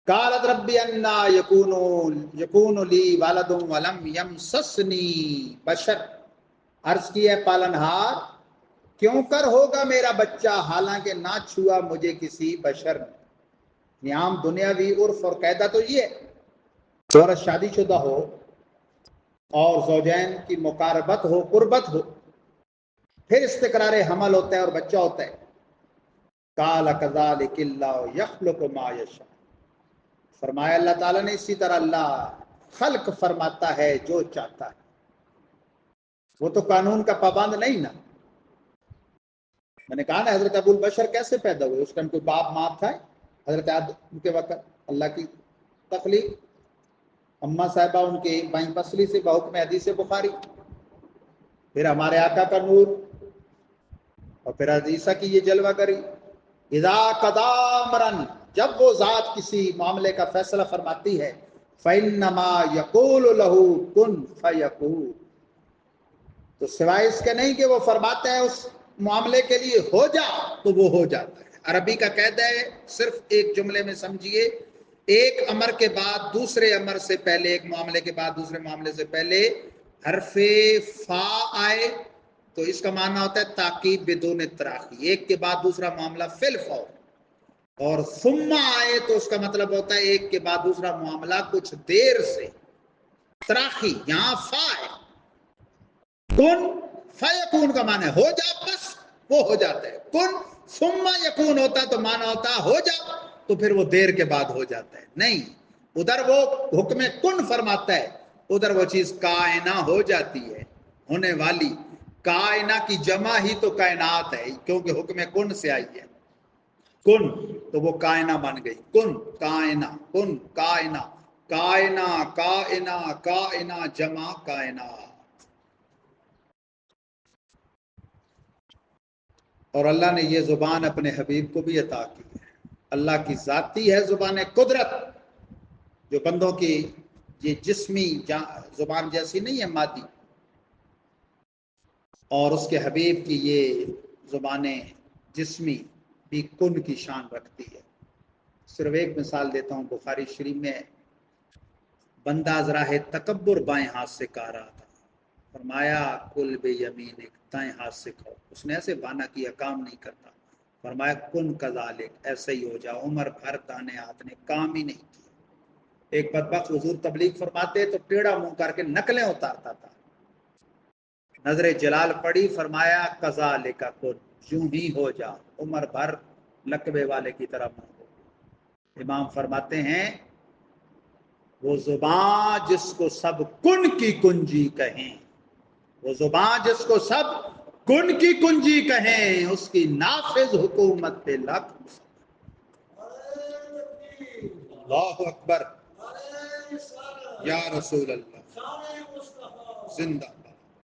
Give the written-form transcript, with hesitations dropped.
قالت ربی انا یکون لی ولد ولم یمسسنی بشر، عرض کی ہے پالنہار کیوں کر ہوگا میرا بچہ حالانکہ نہ چھوا مجھے کسی بشر نے۔ عام دنیاوی عرف اور قاعدہ تو یہ ہے عورت شادی شدہ ہو اور زوجین کی مقاربت ہو، قربت ہو، پھر استقرار حمل ہوتا ہے اور بچہ ہوتا ہے۔ قال کذالک اللہ یخلق ما یشاء، فرمایا اللہ تعالیٰ نے اسی طرح اللہ خلق فرماتا ہے جو چاہتا ہے، وہ تو قانون کا پابند نہیں نا۔ میں نے کہا نا حضرت ابو البشر کیسے پیدا ہوئے، اس کا کوئی باپ ماں تھا؟ حضرت آدم کے وقت اللہ کی تخلیق، اماں صاحبہ ان کے بائیں پسلی سے بحکم حدیث بخاری، پھر ہمارے آقا کا نور، اور پھر عیسیٰ کی یہ جلوہ گری۔ اذا قضا امرا، جب وہ ذات کسی معاملے کا فیصلہ فرماتی ہے، فإنما یقول له کن فیکون، تو سوائے اس کے نہیں کہ وہ فرماتا ہے اس معاملے کے لیے ہو جا تو وہ ہو جاتا ہے۔ عربی کا قاعدہ ہے، صرف ایک جملے میں سمجھیے، ایک امر کے بعد دوسرے امر سے پہلے، ایک معاملے کے بعد دوسرے معاملے سے پہلے حرف فا آئے تو اس کا معنی ہوتا ہے تاکید بدون تراخی، ایک کے بعد دوسرا معاملہ فی الفور، اور ثم آئے تو اس کا مطلب ہوتا ہے ایک کے بعد دوسرا معاملہ کچھ دیر سے، تراخی۔ یہاں فا ہے، کن فیکون کا معنی ہے ہو جا، بس وہ ہو جاتا ہے۔ کن ثم یکون ہوتا تو معنی ہوتا ہو جا تو پھر وہ دیر کے بعد ہو جاتا ہے، نہیں، ادھر وہ حکم کن فرماتا ہے، ادھر وہ چیز کائنہ ہو جاتی ہے، ہونے والی۔ کائنہ کی جمع ہی تو کائنات ہے، کیونکہ حکم کن سے آئی ہے، کن تو وہ کائنہ بن گئی، کن کائنہ، کن کائنہ، کائنہ کائنہ کائنہ جمع کائنات۔ اور اللہ نے یہ زبان اپنے حبیب کو بھی عطا کی ہے، اللہ کی ذاتی ہے زبان قدرت، جو بندوں کی یہ جسمی زبان جیسی نہیں ہے، مادی، اور اس کے حبیب کی یہ زبانیں جسمی بھی کن کی شان رکھتی ہے۔ صرف ایک مثال دیتا ہوں، بخاری شریف میں بندہ از راہ تکبر بائیں ہاتھ سے کھا رہا تھا، فرمایا کل بے یمینک، دائیں ہاتھ سے کھاؤ، اس نے ایسے بہانہ کیا کام نہیں کرتا، فرمایا کن کذالک، ایسے ہی ہو جا، عمر بھر دانے ہاتھ نے کام ہی نہیں کیا۔ ایک بدبخت حضور تبلیغ فرماتے تو ٹیڑھا منہ کر کے نقلیں اتارتا تھا، نظر جلال پڑی، فرمایا کذالک کن، یوں ہی ہو جا، عمر بھر لقبے والے کی طرح منہ ہو۔ امام فرماتے ہیں وہ زبان جس کو سب کن کی کنجی کہیں، وہ زبان جس کو سب کن کی کنجی کہیں، اس کی نافذ حکومت پہ لاکھ اللہ اکبر، یا رسول اللہ، زندہ